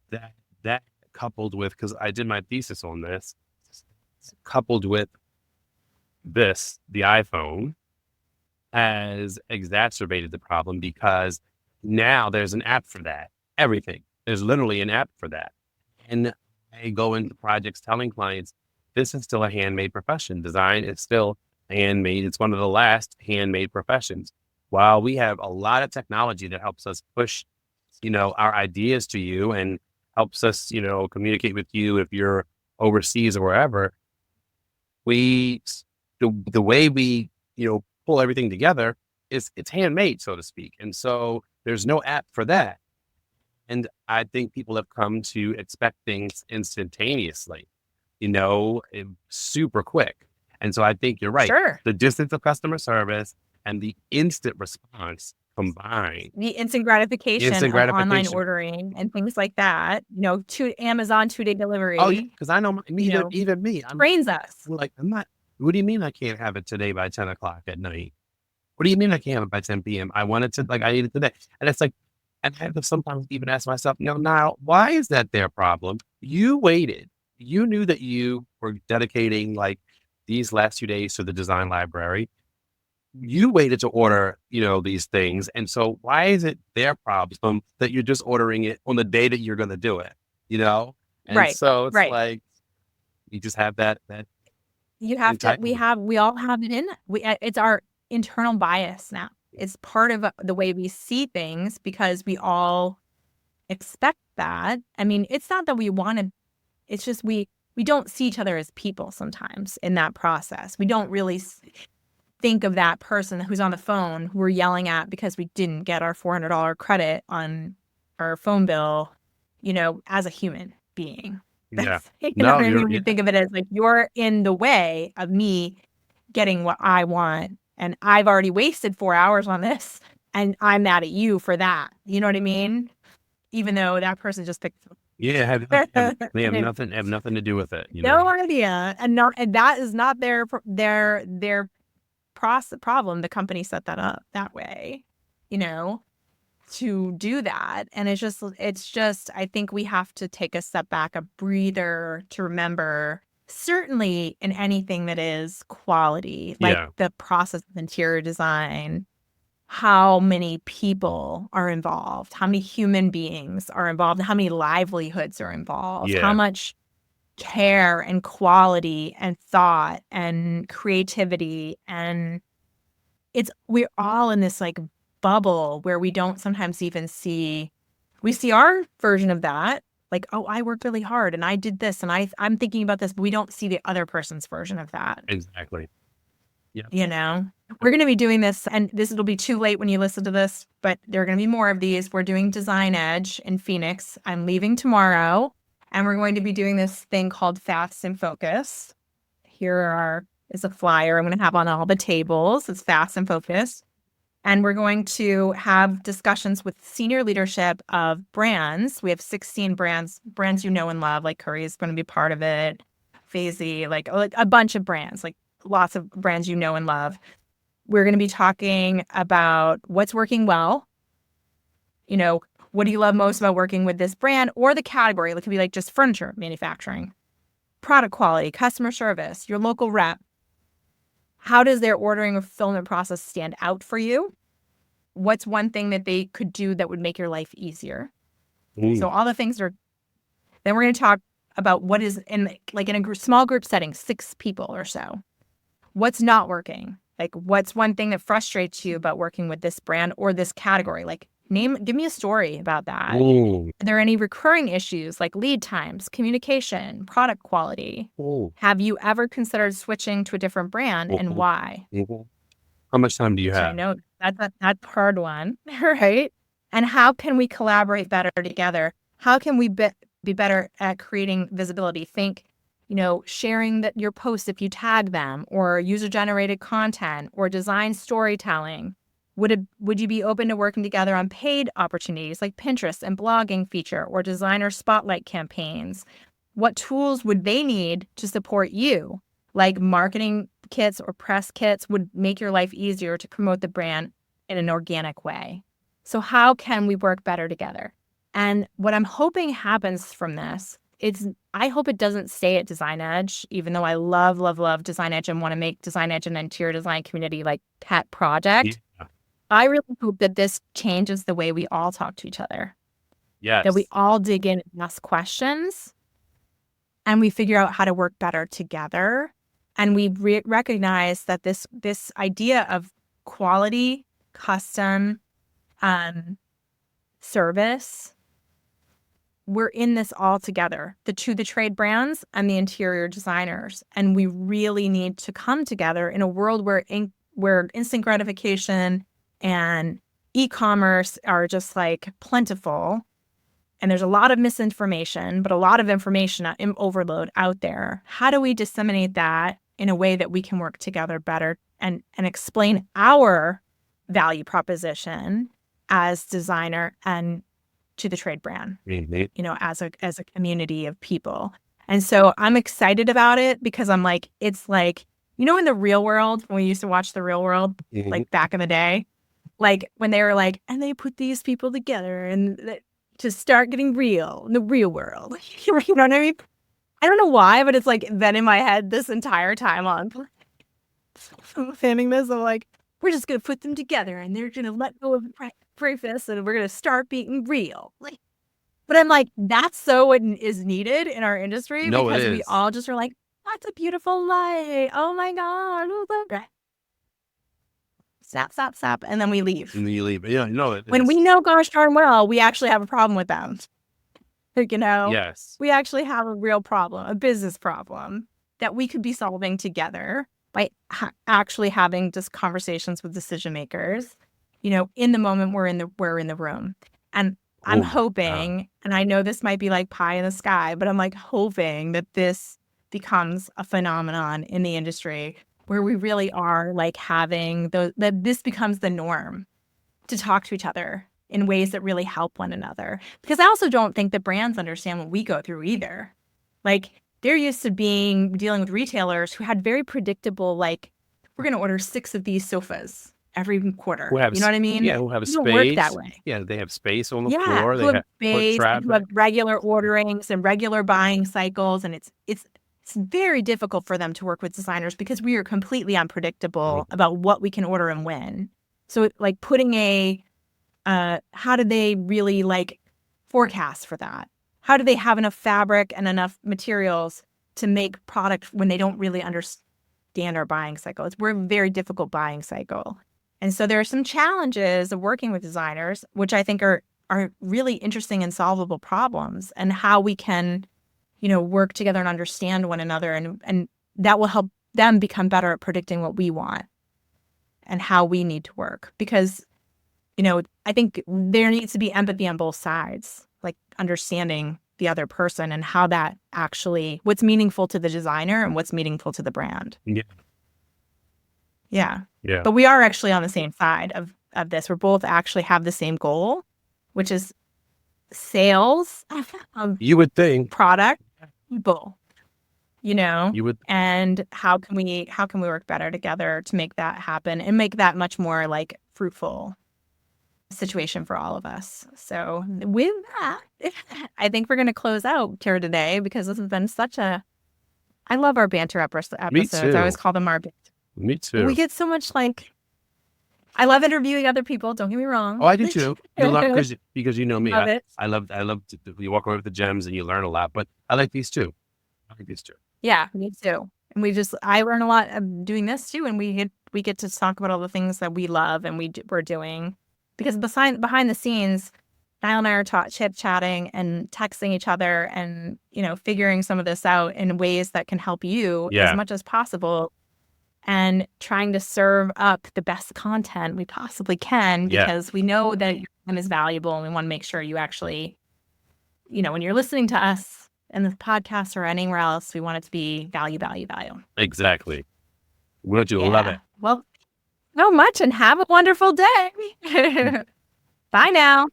that that coupled with, because I did my thesis on this, coupled with this, the iPhone has exacerbated the problem because now there's an app for that. Everything. There's literally an app for that. And I go into projects telling clients, this is still a handmade profession. Design is still handmade. It's one of the last handmade professions. while we have a lot of technology that helps us push, our ideas to you and helps us, communicate with you if you're overseas or wherever, we, the way we, pull everything together it's handmade, so to speak. And so there's no app for that. And I think people have come to expect things instantaneously, super quick. And so I think you're right. Sure. The distance of customer service and the instant response combined. The instant gratification Instant of online gratification. ordering and things like that, to Amazon 2-day delivery. Oh, yeah, because I know even me. Trains us. Like, I'm not, what do you mean I can't have it today by 10 o'clock at night? What do you mean I can't have it by 10 p.m.? I wanted to, I need it today. And it's like, and I have to sometimes even ask myself, now, why is that their problem? You waited. You knew that you were dedicating like these last 2 days to the design library. You waited to order, these things. And so why is it their problem that you're just ordering it on the day that you're going to do it, And Right. so it's Right. like, you just have that. You have to, we all have it in, it's our internal bias now. It's part of the way we see things because we all expect that. I mean, it's not that we want to, it's just we don't see each other as people sometimes in that process. We don't really think of that person who's on the phone who we're yelling at because we didn't get our $400 credit on our phone bill, as a human being. Yeah. What I mean? We think of it as like, you're in the way of me getting what I want. And I've already wasted 4 hours on this and I'm mad at you for that. You know what I mean? Even though that person just picked. Yeah. They have nothing to do with it. No idea. And that is not their problem. The company set that up that way, to do that. And it's just, I think we have to take a step back, a breather to remember, certainly in anything that is quality, like the process of interior design, how many people are involved, how many human beings are involved, how many livelihoods are involved, how much care and quality and thought and creativity. And we're all in this like bubble where we don't sometimes even we see our version of that. Like, oh, I worked really hard and I did this and I'm thinking about this, but we don't see the other person's version of that. Exactly. Yeah. We're going to be doing this, and it'll be too late when you listen to this, but there are going to be more of these. We're doing Design Edge in Phoenix. I'm leaving tomorrow, and we're going to be doing this thing called Fast and Focus. Here is a flyer I'm going to have on all the tables. It's Fast and Focus. And we're going to have discussions with senior leadership of brands. We have 16 brands you know and love, like Curry is going to be part of it, Fazy, like a bunch of brands, like lots of brands you know and love. We're going to be talking about what's working well. What do you love most about working with this brand or the category? It could be like just furniture manufacturing, product quality, customer service, your local rep. How does their ordering or fulfillment process stand out for you? What's one thing that they could do that would make your life easier? So all the things then we're going to talk about what is in a small group setting, 6 people or so. What's not working? Like, what's one thing that frustrates you about working with this brand or this category? Like, give me a story about that. Are there any recurring issues like lead times, communication, product quality? Have you ever considered switching to a different brand and why? How much time do you have? I know that's a hard one, right? And how can we collaborate better together? How can we be better at creating visibility? Think, sharing your posts if you tag them, or user-generated content, or design storytelling. Would you be open to working together on paid opportunities like Pinterest and blogging feature or designer spotlight campaigns? What tools would they need to support you? Like marketing kits or press kits would make your life easier to promote the brand in an organic way. So how can we work better together? And what I'm hoping happens from this, I hope it doesn't stay at Design Edge, even though I love, love, love Design Edge and want to make Design Edge an interior design community like pet project. Yeah. I really hope that this changes the way we all talk to each other. Yes. That we all dig in and ask questions and we figure out how to work better together. And we recognize that this idea of quality custom service. We're in this all together, the trade brands and the interior designers. And we really need to come together in a world where instant gratification and e-commerce are just like plentiful. And there's a lot of misinformation, but a lot of information overload out there. How do we disseminate that in a way that we can work together better and explain our value proposition as designer and to the trade brand, as a community of people. And so I'm excited about it because I'm like, it's like, in the Real World, when we used to watch The Real World, like back in the day, like when they were like, and they put these people together and to start getting real in the real world. You know what I mean? I don't know why, but it's like then in my head this entire time on fanning this, I'm like, we're just going to put them together and they're going to let go of preface and we're going to start being real. But I'm like, that's so what is needed in our industry because we all just are like, that's a beautiful light. Oh my God. Snap. And then we leave. And you leave. Yeah, when we know gosh darn well, we actually have a problem with them. Yes. We actually have a real problem, a business problem that we could be solving together by actually having just conversations with decision makers, in the moment we're in the room. And I'm hoping, and I know this might be like pie in the sky, but I'm like hoping that this becomes a phenomenon in the industry where we really are like having that this becomes the norm to talk to each other in ways that really help one another. Because I also don't think that brands understand what we go through either. Like they're used to dealing with retailers who had very predictable, like, we're going to order 6 of these sofas every quarter. You know what I mean? Yeah, who have a space. Don't work that way. Yeah, they have space on the floor. Who have space, who have regular orderings and regular buying cycles. And it's very difficult for them to work with designers because we are completely unpredictable about what we can order and when. So like putting how do they really like forecast for that? How do they have enough fabric and enough materials to make product when they don't really understand our buying cycle? We're a very difficult buying cycle. And so there are some challenges of working with designers, which I think are really interesting and solvable problems, and how we can, work together and understand one another. And that will help them become better at predicting what we want and how we need to work. Because, I think there needs to be empathy on both sides, like understanding the other person and how that actually, what's meaningful to the designer and what's meaningful to the brand. Yeah. But we are actually on the same side of this. We're both actually have the same goal, which is sales of you would think product people, you would, and how can we work better together to make that happen and make that much more like fruitful situation for all of us. So with that, I think we're going to close out here today because this has been I love our banter episodes. Me too. I always call them our banter. Me too. We get so much I love interviewing other people. Don't get me wrong. Oh, I do too. Because you know me. Love it. I love you walk away with the gems and you learn a lot. But I like these too. Yeah, me too. And I learn a lot of doing this too. And we get to talk about all the things that we love and we're doing. Because behind the scenes, Nile and I are chit-chatting and texting each other and, figuring some of this out in ways that can help you as much as possible, and trying to serve up the best content we possibly can because we know that your time is valuable and we want to make sure you actually, when you're listening to us in the podcast or anywhere else, we want it to be value. Exactly. Would you love it? Well, so much, and have a wonderful day. Bye now.